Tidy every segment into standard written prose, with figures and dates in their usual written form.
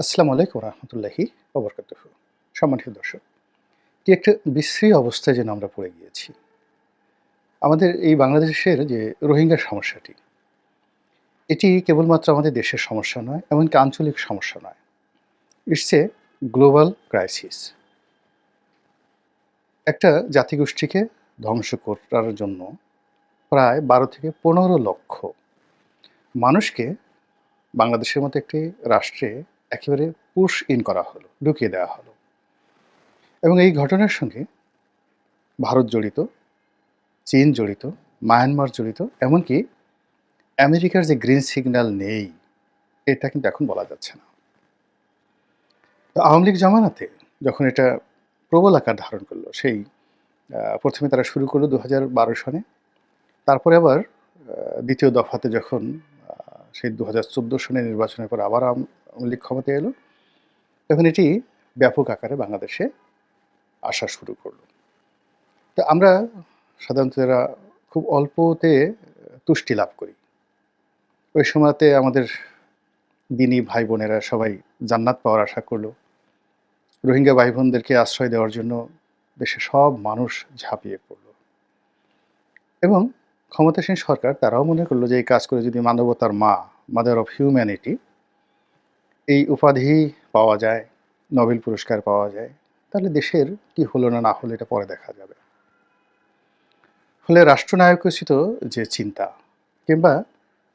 আসসালামু আলাইকুম রহমতুল্লাহি ওবরকাতুহু। সম্মানিত দর্শক, কি একটা বিশ্রী অবস্থায় যেন আমরা পড়ে গিয়েছি। আমাদের এই বাংলাদেশের যে রোহিঙ্গা সমস্যাটি, এটি কেবলমাত্র আমাদের দেশের সমস্যা নয়, এমনকি আঞ্চলিক সমস্যা নয়। It's a global crisis. একটা জাতিগোষ্ঠীকে ধ্বংস করার জন্য প্রায় ১২ থেকে ১৫ লক্ষ মানুষকে বাংলাদেশের মতো একটি রাষ্ট্রে একেবারে পুশ ইন করা হলো, ঢুকিয়ে দেওয়া হলো। এবং এই ঘটনার সঙ্গে ভারত জড়িত, চীন জড়িত, মায়ানমার জড়িত, এমনকি আমেরিকার যে গ্রিন সিগন্যাল নেই, এটা কিন্তু এখন বলা যাচ্ছে না। তো আওয়ামী লীগ জামানাতে যখন এটা প্রবল আকার ধারণ করলো, সেই প্রথমে তারা শুরু করলো ২০১২ সনে। তারপরে আবার দ্বিতীয় দফাতে যখন সেই ২০১৪ সনের নির্বাচনের পর আবার আওয়ামী লীগ ক্ষমতায় এলো, তখন এটি ব্যাপক আকারে বাংলাদেশে আসা শুরু করলো। তো আমরা সাধারণত যারা খুব অল্পতে তুষ্টি লাভ করি, ওই সময়তে আমাদের দিনী ভাই বোনেরা সবাই জান্নাত পাওয়ার আশা করলো। রোহিঙ্গা ভাই বোনদেরকে আশ্রয় দেওয়ার জন্য দেশের সব মানুষ ঝাঁপিয়ে পড়ল। এবং ক্ষমতাসীন সরকার তারাও মনে করলো যে এই কাজ করে যদি মানবতার মা, মাদার অফ হিউম্যানিটি, এই উপাধি পাওয়া যায়, নোবেল পুরস্কার পাওয়া যায়, তাহলে দেশের কি হলো না হলো এটা পরে দেখা যাবে। ফলে রাষ্ট্রনায়কোচিত যে চিন্তা, কিংবা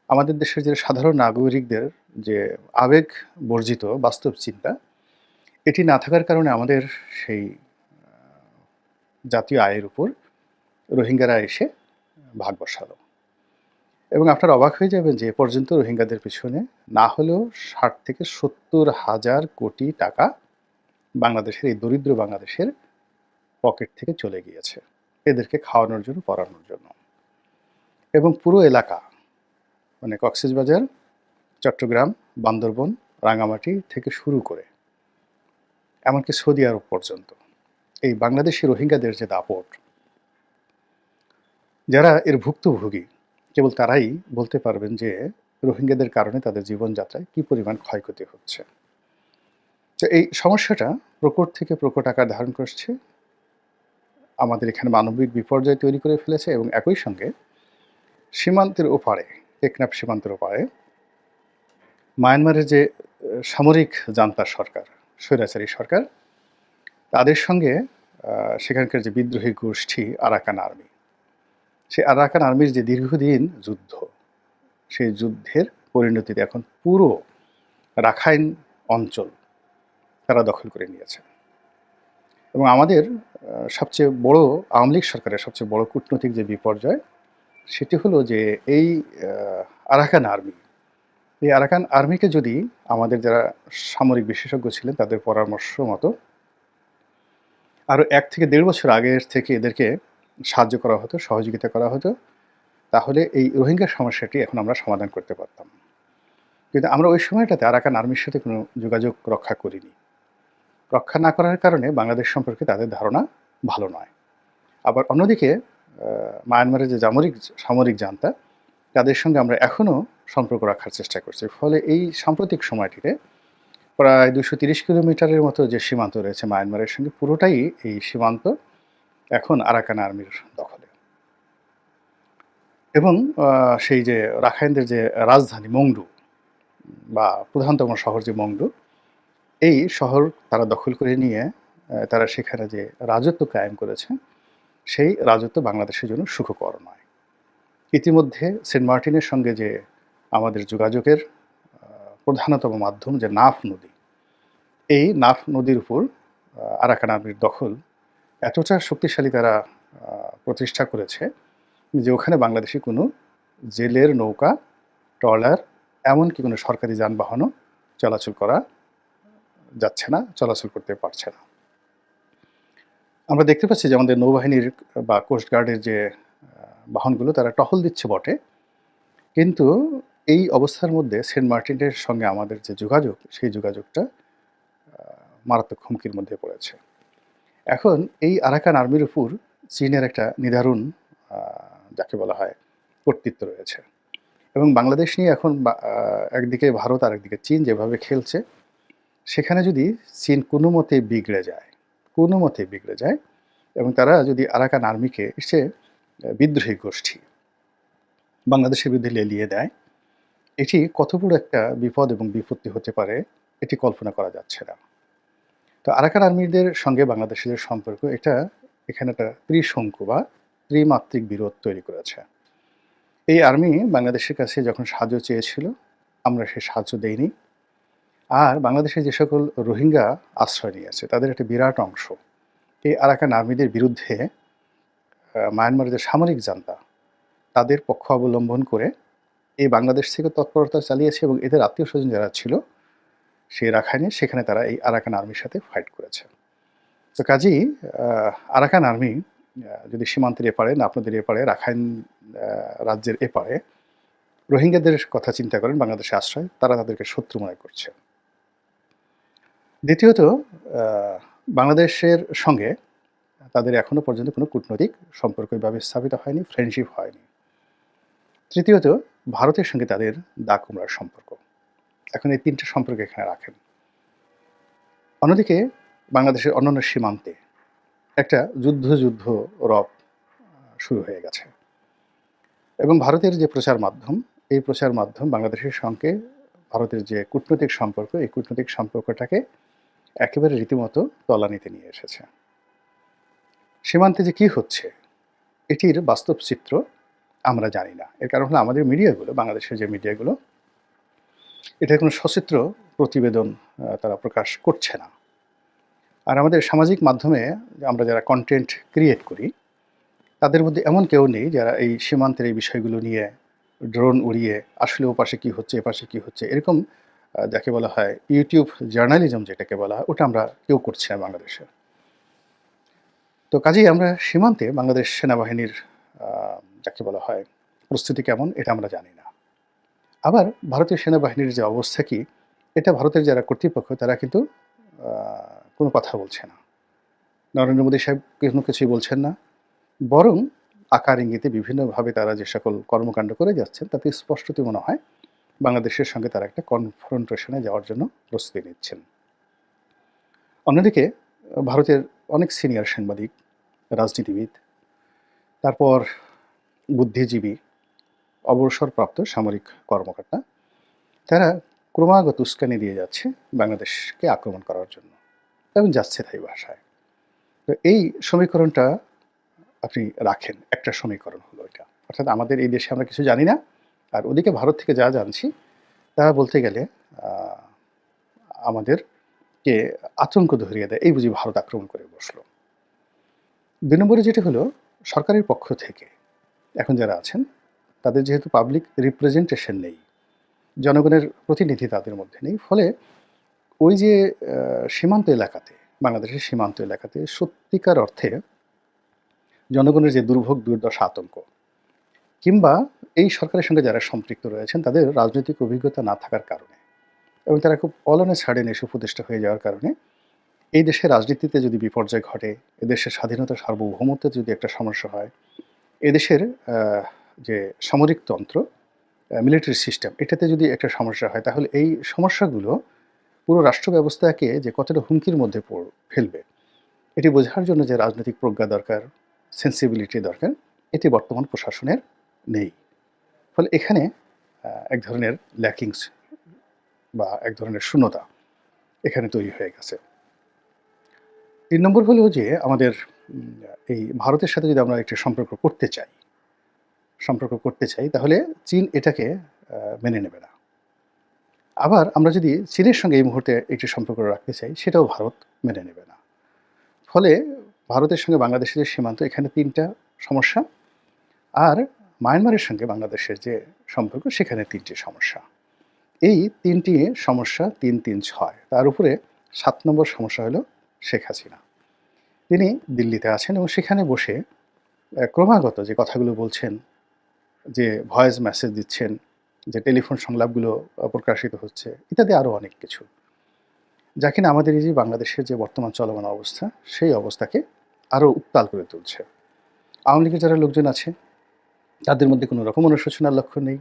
আমাদের দেশের যে সাধারণ নাগরিকদের যে আবেগ বর্জিত বাস্তব চিন্তা, এটি না থাকার কারণে আমাদের সেই জাতীয় আয়ের উপর রোহিঙ্গারা এসে ভাগ বসালো। এবং আপনারা অবাক হয়ে যাবেন যে এ পর্যন্ত রোহিঙ্গাদের পিছনে না হলেও ৬০ থেকে ৭০ হাজার কোটি টাকা বাংলাদেশের, এই দরিদ্র বাংলাদেশের পকেট থেকে চলে গিয়েছে এদেরকে খাওয়ানোর জন্য, পড়ানোর জন্য। এবং পুরো এলাকা, মানে কক্সবাজার, চট্টগ্রাম, বান্দরবন, রাঙামাটি থেকে শুরু করে এমনকি সৌদি আরব পর্যন্ত এই বাংলাদেশি রোহিঙ্গাদের যে দাপট, যারা এর ভুক্তভোগী কেবল তারাই বলতে পারবেন যে রোহিঙ্গাদের কারণে তাদের জীবনযাত্রায় কী পরিমাণ ক্ষয়ক্ষতি হচ্ছে। তো এই সমস্যাটা প্রকট থেকে প্রকট আকার ধারণ করছে, আমাদের এখানে মানবিক বিপর্যয় তৈরি করে ফেলেছে। এবং একই সঙ্গে সীমান্তের ওপারে, টেকনাফ সীমান্তের ওপারে মায়ানমারের যে সামরিক জান্তা সরকার, স্বৈরাচারী সরকার, তাদের সঙ্গে সেখানকার যে বিদ্রোহী গোষ্ঠী আরাকান আর্মি, সেই আরাকান আর্মির যে দীর্ঘদিন যুদ্ধ, সেই যুদ্ধের পরিণতিতে এখন পুরো রাখাইন অঞ্চল তারা দখল করে নিয়েছে। এবং আমাদের সবচেয়ে বড়, আওয়ামী লীগ সরকারের সবচেয়ে বড় কূটনৈতিক যে বিপর্যয়, সেটি হলো যে এই আরাকান আর্মি, এই আরাকান আর্মিকে যদি আমাদের যারা সামরিক বিশেষজ্ঞ ছিলেন তাদের পরামর্শ মতো আরও ১ থেকে ১.৫ বছর আগের থেকে এদেরকে সাহায্য করা হতো, সহযোগিতা করা হতো, তাহলে এই রোহিঙ্গা সমস্যাটি এখন আমরা সমাধান করতে পারতাম। কিন্তু আমরা ওই সময়টাতে আরাকান আর্মির সাথে কোনো যোগাযোগ রক্ষা করিনি। রক্ষা না করার কারণে বাংলাদেশ সম্পর্কে তাদের ধারণা ভালো নয়। আবার অন্যদিকে মায়ানমারের যে সামরিক জান্তা, তাদের সঙ্গে আমরা এখনও সম্পর্ক রাখার চেষ্টা করছি। ফলে এই সাম্প্রতিক সময়টিতে প্রায় ২৩০ কিলোমিটারের মতো যে সীমান্ত রয়েছে মায়ানমারের সঙ্গে, পুরোটাই এই সীমান্ত এখন আরাকান আর্মির দখলে। এবং সেই যে রাখাইনদের যে রাজধানী মংডু, বা প্রধানতম শহর যে মংডু, এই শহর তারা দখল করে নিয়ে তারা সেখানে যে রাজত্ব কায়েম করেছে, সেই রাজত্ব বাংলাদেশের জন্য সুখকর নয়। ইতিমধ্যে সেন্ট মার্টিনের সঙ্গে যে আমাদের যোগাযোগের প্রধানতম মাধ্যম যে নাফ নদী, এই নাফ নদীর উপর আরাকান আর্মির দখল এতটা শক্তিশালী তারা প্রতিষ্ঠা করেছে যে ওখানে বাংলাদেশি কোনো জেলের নৌকা, ট্রলার, এমনকি কোনো সরকারি যানবাহনও চলাচল করা যাচ্ছে না, চলাচল করতে পারছে না। আমরা দেখতে পাচ্ছি যে আমাদের নৌবাহিনীর বা কোস্টগার্ডের যে বাহনগুলো তারা টহল দিচ্ছে বটে, কিন্তু এই অবস্থার মধ্যে সেন্ট মার্টিনের সঙ্গে আমাদের যে যোগাযোগ, সেই যোগাযোগটা মারাত্মক হুমকির মধ্যে পড়েছে। এখন এই আরাকান আর্মির উপর চীনের একটা নিদারুণ যাকে বলা হয় কর্তৃত্ব রয়েছে। এবং বাংলাদেশ নিয়ে এখন একদিকে ভারত আর একদিকে চীন যেভাবে খেলছে, সেখানে যদি চীন কোনো মতে বিগড়ে যায় এবং তারা যদি আরাকান আর্মিকে সে বিদ্রোহী গোষ্ঠী বাংলাদেশের বিরুদ্ধে লেলিয়ে দেয়, এটি কত বড় একটা বিপদ এবং বিপত্তি হতে পারে এটি কল্পনা করা যাচ্ছে না। তো আরাকান আর্মিদের সঙ্গে বাংলাদেশের যে সম্পর্ক, এটা এখানে একটা ত্রিশঙ্কু বা ত্রিমাত্রিক বিরোধ তৈরি করেছে। এই আর্মি বাংলাদেশের কাছে যখন সাহায্য চেয়েছিল, আমরা সেই সাহায্য দেইনি। আর বাংলাদেশে যে সকল রোহিঙ্গা আশ্রয় নিয়েছে তাদের একটা বিরাট অংশ এই আরাকান আর্মিদের বিরুদ্ধে মায়ানমারের যে সামরিক জান্তা তাদের পক্ষ অবলম্বন করে এই বাংলাদেশ থেকে তৎপরতা চালিয়েছে এবং এদের আত্মীয় স্বজন যারা ছিল সেই রাখাইনে, সেখানে তারা এই আরাকান আর্মির সাথে ফাইট করেছে। তো কাজেই আরাকান আর্মি যদি সীমান্তের এপারে না আপনাদের এপারে রাখাইন রাজ্যের এপারে রোহিঙ্গাদের কথা চিন্তা করেন, বাংলাদেশে আশ্রয়, তারা তাদেরকে শত্রু মনে করছে। দ্বিতীয়ত, বাংলাদেশের সঙ্গে তাদের এখনো পর্যন্ত কোনো কূটনৈতিক সম্পর্ক এভাবে স্থাপিত হয়নি, ফ্রেন্ডশিপ হয়নি। তৃতীয়ত, ভারতের সঙ্গে তাদের দা কুমড়ার সম্পর্ক। এখন এই তিনটে সম্পর্ক এখানে রাখেন। অন্যদিকে বাংলাদেশের অন্যান্য সীমান্তে একটা যুদ্ধ রব শুরু হয়ে গেছে এবং ভারতের যে প্রচার মাধ্যম, এই প্রচার মাধ্যম বাংলাদেশের সঙ্গে ভারতের যে কূটনৈতিক সম্পর্ক, এই কূটনৈতিক সম্পর্কটাকে একেবারে রীতিমতো তলানিতে নিয়ে এসেছে। সীমান্তে যে কী হচ্ছে এটির বাস্তব চিত্র আমরা জানি না। এর কারণ হলো আমাদের মিডিয়াগুলো, বাংলাদেশের যে মিডিয়াগুলো, এটার কোনো সচিত্র প্রতিবেদন তারা প্রকাশ করছে না। আর আমাদের সামাজিক মাধ্যমে আমরা যারা কন্টেন্ট ক্রিয়েট করি তাদের মধ্যে এমন কেউ নেই যারা এই সীমান্তের এই বিষয়গুলো নিয়ে ড্রোন উড়িয়ে আসলে ওপাশে কী হচ্ছে এপাশে কী হচ্ছে এরকম যাকে বলা হয় ইউটিউব জার্নালিজম যেটাকে বলা হয়, ওটা আমরা কেউ করছি না বাংলাদেশে। তো কাজেই আমরা সীমান্তে বাংলাদেশ সেনাবাহিনীর যাকে বলা হয় প্রস্তুতি কেমন এটা আমরা জানি না। আবার ভারতীয় সেনাবাহিনীর যে অবস্থা কি, এটা ভারতের যারা কর্তৃপক্ষ তারা কিন্তু কোনো কথা বলছে না। নরেন্দ্র মোদী সাহেব কোনো কিছুই বলছেন না, বরং আকার ইঙ্গিতে বিভিন্নভাবে তারা যে সকল কর্মকাণ্ড করে যাচ্ছেন তাতে স্পষ্টতই মনে হয় বাংলাদেশের সঙ্গে তারা একটা কনফ্রন্টেশনে যাওয়ার জন্য প্রস্তুতি নিচ্ছেন। অন্যদিকে ভারতের অনেক সিনিয়র সাংবাদিক, রাজনীতিবিদ, তারপর বুদ্ধিজীবী, অবসরপ্রাপ্ত সামরিক কর্মকর্তা, তারা ক্রমাগত উস্কানি দিয়ে যাচ্ছে বাংলাদেশকে আক্রমণ করার জন্য এবং যাচ্ছে তাই ভাষায়। তো এই সমীকরণটা আপনি রাখেন, একটা সমীকরণ হলো এটা, অর্থাৎ আমাদের এই দেশে আমরা কিছু জানি না, আর ওদিকে ভারত থেকে যা জানছি তা বলতে গেলে আমাদেরকে আতঙ্ক ধরিয়ে দেয়, এই বুঝি ভারত আক্রমণ করে বসলো। ২ নম্বরে যেটা হলো সরকারের পক্ষ থেকে এখন যারা আছেন তাদের যেহেতু পাবলিক রিপ্রেজেন্টেশন নেই, জনগণের প্রতিনিধি তাদের মধ্যে নেই, ফলে ওই যে সীমান্ত এলাকাতে, বাংলাদেশের সীমান্ত এলাকাতে সত্যিকার অর্থে জনগণের যে দুর্ভোগ, দুর্দশা, আতঙ্ক, কিংবা এই সরকারের সঙ্গে যারা সম্পৃক্ত রয়েছেন তাদের রাজনৈতিক অভিজ্ঞতা না থাকার কারণে এবং তারা খুব অলনে ছাড়েন এসে উপদেষ্টা হয়ে যাওয়ার কারণে এই দেশের রাজনীতিতে যদি বিপর্যয় ঘটে, এদেশের স্বাধীনতা সার্বভৌমত্বের যদি একটা সমস্যা হয়, এদেশের যে সামরিকতন্ত্র, মিলিটারি সিস্টেম, এটাতে যদি একটা সমস্যা হয়, তাহলে এই সমস্যাগুলো পুরো রাষ্ট্র ব্যবস্থাকে যে কতটা হুমকির মধ্যে ফেলবে, এটি বোঝার জন্য যে রাজনৈতিক প্রজ্ঞা দরকার, সেন্সিবিলিটি দরকার, এটি বর্তমান প্রশাসনের নেই। ফলে এখানে এক ধরনের ল্যাকিংস বা এক ধরনের শূন্যতা এখানে তৈরি হয়ে গেছে। ৩ নম্বর হলো যে আমাদের এই ভারতের সাথে যদি আমরা একটি সম্পর্ক করতে চাই তাহলে চীন এটাকে মেনে নেবে না। আবার আমরা যদি চীনের সঙ্গে এই মুহূর্তে একটি সম্পর্ক রাখতে চাই সেটাও ভারত মেনে নেবে না। ফলে ভারতের সঙ্গে বাংলাদেশের যে সীমান্ত, এখানে ৩টা সমস্যা, আর মায়ানমারের সঙ্গে বাংলাদেশের যে সম্পর্ক সেখানে ৩টি সমস্যা। এই ৩টি সমস্যা ৩-৩-৬, তার উপরে ৭ নম্বর সমস্যা হলো শেখ হাসিনা। তিনি দিল্লিতে আছেন এবং সেখানে বসে ক্রমাগত যে কথাগুলো বলছেন, যে ভয়েস মেসেজ দিচ্ছেন, যে টেলিফোন সংলাপগুলো প্রকাশিত হচ্ছে, ইত্যাদি আরও অনেক কিছু, যা কিনা আমাদের এই যে বাংলাদেশের যে বর্তমান চলমান অবস্থা, সেই অবস্থাকে আরও উত্তাল করে তুলছে। আওয়ামী লীগের যারা লোকজন আছে তাদের মধ্যে কোনো রকম অনুশোচনার লক্ষণ নেই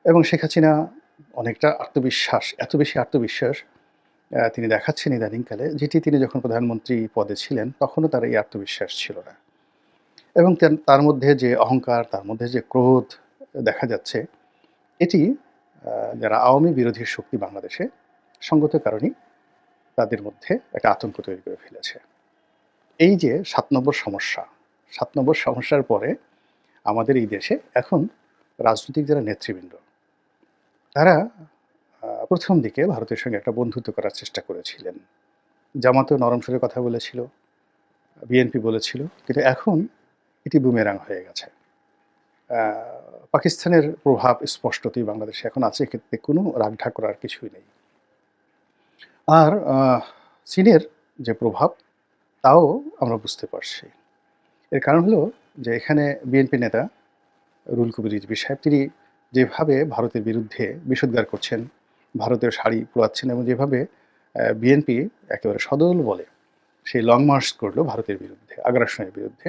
এবং শেখ হাসিনা অনেকটা আত্মবিশ্বাস, এত বেশি আত্মবিশ্বাস তিনি দেখাচ্ছেন ইদানিংকালে, যেটি তিনি যখন প্রধানমন্ত্রী পদে ছিলেন তখনও তার এই আত্মবিশ্বাস ছিল না। এবং তার মধ্যে যে অহংকার, তার মধ্যে যে ক্রোধ দেখা যাচ্ছে, এটি যারা আওয়ামী বিরোধী শক্তি বাংলাদেশে সঙ্গত কারণেই তাদের মধ্যে একটা আতঙ্ক তৈরি করে ফেলেছে। এই যে ৭ নম্বর সমস্যা, ৭ নম্বর সমস্যার পরে আমাদের এই দেশে এখন রাজনৈতিক যারা নেতৃবৃন্দ, তারা ১ম দিকে ভারতের সঙ্গে একটা বন্ধুত্ব করার চেষ্টা করেছিলেন। জামাতও নরম সুরে কথা বলেছিল, বিএনপি বলেছিল, কিন্তু এখন এটি বুমেরাং হয়ে গেছে। আ পাকিস্তানের প্রভাব স্পষ্টতই বাংলাদেশে এখন আছে, এক্ষেত্রে কোনো রাগঢাক করার কিছুই নেই। আর চীনের যে প্রভাব, তাও আমরা বুঝতে পারছি। এর কারণ হলো যে এখানে বিএনপি নেতা রুহুল কবির রিজভী সাহেব, তিনি যেভাবে ভারতের বিরুদ্ধে বিষোদ্গার করছেন, ভারতের শাড়ি পোড়াচ্ছেন এবং যেভাবে বিএনপি একেবারে সদল বলে সেই লং মার্চ করলো ভারতের বিরুদ্ধে, আগ্রাসনের বিরুদ্ধে।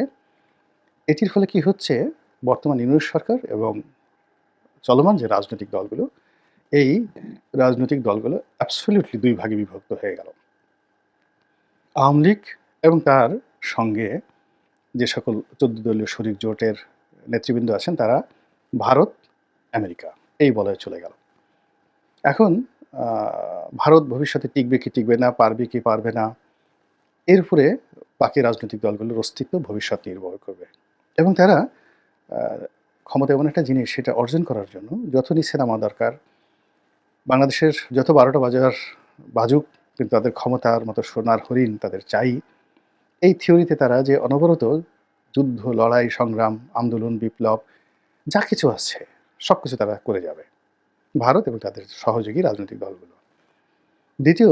এটির ফলে কি হচ্ছে, বর্তমান ইউনূস সরকার এবং চলমান যে রাজনৈতিক দলগুলো, এই রাজনৈতিক দলগুলো অ্যাবসলিউটলি ২ ভাগে বিভক্ত হয়ে গেল। আওয়ামী লীগ এবং তার সঙ্গে যে সকল ১৪ দলীয় শরিক জোটের নেতৃবৃন্দ আছেন, তারা ভারত, আমেরিকা এই বলয়ে চলে গেল। এখন ভারত ভবিষ্যতে টিকবে কি টিকবে না, পারবে কি পারবে না, এর উপরে বাকি রাজনৈতিক দলগুলোর অস্তিত্ব ভবিষ্যৎ নির্ভর করবে। এবং তারা আ ক্ষমতা এমন একটা জিনিস, সেটা অর্জন করার জন্য যতই সিনেমা দরকার, বাংলাদেশের যত ১২টা বাজুক, কিন্তু তাদের ক্ষমতার মতো সোনার হরিণ তাদের চাই। এই থিওরিতে তারা যে অনবরত যুদ্ধ, লড়াই, সংগ্রাম, আন্দোলন, বিপ্লব যা কিছু আছে সবকিছু তারা করে যাবে, ভারত এবং তাদের সহযোগী রাজনৈতিক দলগুলো। দ্বিতীয়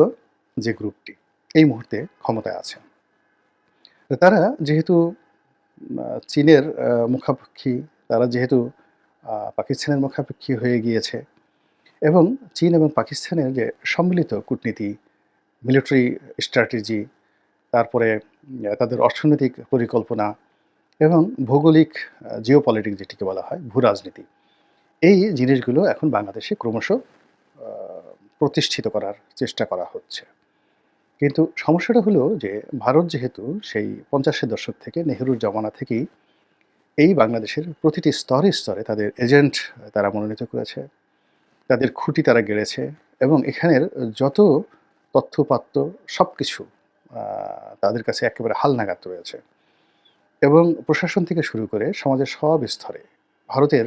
যে গ্রুপটি এই মুহূর্তে ক্ষমতায় আছে, তারা যেহেতু চীনের মুখাপেক্ষী, তারা যেহেতু পাকিস্তানের মুখাপেক্ষী হয়ে গিয়েছে এবং চীন এবং পাকিস্তানের যে সম্মিলিত কূটনীতি, মিলিটারি স্ট্র্যাটেজি, তারপরে তাদের অর্থনৈতিক পরিকল্পনা এবং ভৌগোলিক জিওপলিটিক্স যেটিকে বলা হয়, ভূরাজনীতি, এই জিনিসগুলো এখন বাংলাদেশে ক্রমশ প্রতিষ্ঠিত করার চেষ্টা করা হচ্ছে। কিন্তু সমস্যাটা হলো যে ভারত যেহেতু সেই ৫০-এর দশক থেকে, নেহরুর জমানা থেকেই এই বাংলাদেশের প্রতিটি স্তরে স্তরে তাদের এজেন্ট তারা মনোনীত করেছে, তাদের খুঁটি তারা গেড়েছে এবং এখানের যত তথ্যপাত্র সবকিছু তাদের কাছে একেবারে হালনাগাদ রয়েছে। এবং প্রশাসন থেকে শুরু করে সমাজের সব স্তরে ভারতের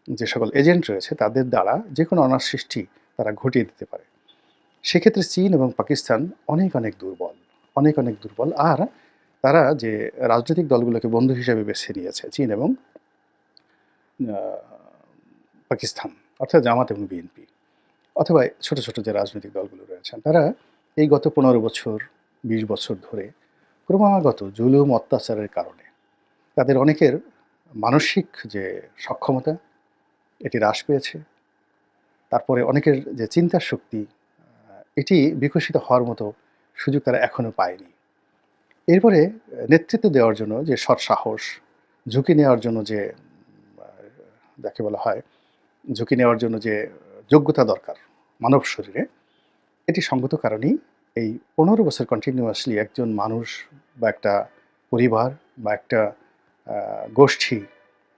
যে সকল এজেন্ট রয়েছে, তাদের দ্বারা যে কোনো অনার সৃষ্টি তারা ঘটিয়ে দিতে পারে। সেক্ষেত্রে চীন এবং পাকিস্তান অনেক, অনেক দুর্বল, অনেক, অনেক দুর্বল। আর তারা যে রাজনৈতিক দলগুলোকে বন্ধু হিসেবে বেছে নিয়েছে, চীন এবং আ পাকিস্তান, অর্থাৎ জামাত এবং বিএনপি, অথবা ছোট, ছোট যে রাজনৈতিক দলগুলো রয়েছেন, তারা এই গত ১৫ বছর, ২০ বছর ধরে ক্রমাগত জুলুম, অত্যাচারের কারণে তাদের অনেকের মানসিক যে সক্ষমতা, এটি হ্রাস পেয়েছে। তারপরে অনেকের যে চিন্তার শক্তি, এটি বিকশিত হওয়ার মতো সুযোগ তারা এখনো পায়নি। এরপরে নেতৃত্ব দেওয়ার জন্য যে সৎসাহস, ঝুঁকি নেওয়ার জন্য যে আ যাকে বলা হয়, ঝুঁকি নেওয়ার জন্য যে যোগ্যতা দরকার মানব শরীরে, এটি সঙ্গত কারণেই এই ১৫ বছর কন্টিনিউয়াসলি একজন মানুষ বা একটা পরিবার বা একটা আ গোষ্ঠী,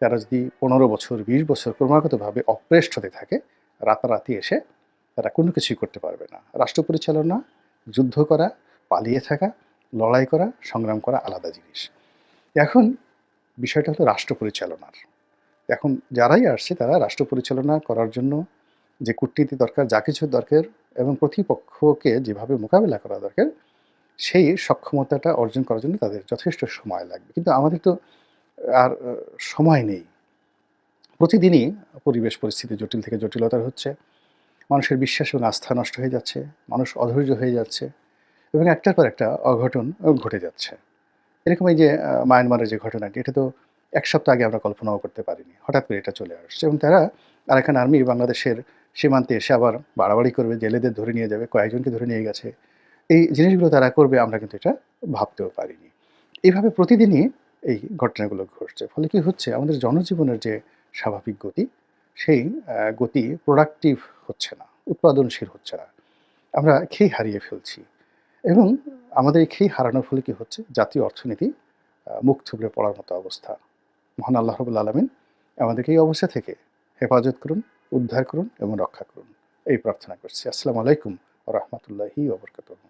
তারা যদি ১৫ বছর, ২০ বছর ক্রমাগতভাবে অপ্রেস্ট হতে থাকে, রাতারাতি এসে তারা কোনো কিছুই করতে পারবে না। রাষ্ট্র পরিচালনা, যুদ্ধ করা, পালিয়ে থাকা, লড়াই করা, সংগ্রাম করা আলাদা জিনিস। এখন বিষয়টা হলো রাষ্ট্র পরিচালনার। এখন যারাই আসছে তারা রাষ্ট্র পরিচালনা করার জন্য যে কূটনীতি দরকার, যা কিছু দরকার এবং প্রতিপক্ষকে যেভাবে মোকাবেলা করা দরকার, সেই সক্ষমতাটা অর্জন করার জন্য তাদের যথেষ্ট সময় লাগবে। কিন্তু আমাদের তো আর সময় নেই। প্রতিদিনই পরিবেশ পরিস্থিতি জটিল থেকে জটিলতর হচ্ছে। মানুষের বিশ্বাস এবং আস্থা নষ্ট হয়ে যাচ্ছে। মানুষ অধৈর্য হয়ে যাচ্ছে এবং একটার পর একটা অঘটন ঘটে যাচ্ছে। এরকম এই যে মায়ানমারের যে ঘটনাটি, এটা তো ১ সপ্তাহ আগে আমরা কল্পনাও করতে পারিনি। হঠাৎ করে এটা চলে আসছে এবং তারা আরাকান আর্মি বাংলাদেশের সীমান্তে এসে আবার বাড়াবাড়ি করবে, জেলেদের ধরে নিয়ে যাবে, কয়েকজনকে ধরে নিয়ে গেছে। এই জিনিসগুলো তারা করবে, আমরা কিন্তু এটা ভাবতেও পারিনি। এভাবে প্রতিদিনই এই ঘটনাগুলো ঘটছে। ফলে কি হচ্ছে, আমাদের জনজীবনের যে স্বাভাবিক গতি, সেই গতি প্রোডাক্টিভ হচ্ছে না, উৎপাদনশীল হচ্ছে না। আমরা খেই হারিয়ে ফেলছি এবং আমাদের এই খেই হারানোর ফলে কী হচ্ছে? জাতীয় অর্থনীতি মুখ থুবড়ে পড়ার মতো অবস্থা। মহান আল্লাহ রাব্বুল আলামিন আমাদেরকে এই অবস্থা থেকে হেফাজত করুন, উদ্ধার করুন এবং রক্ষা করুন। এই প্রার্থনা করছি। আসসালামু আলাইকুম ওয়া রাহমাতুল্লাহি ওয়া বারাকাতুহু।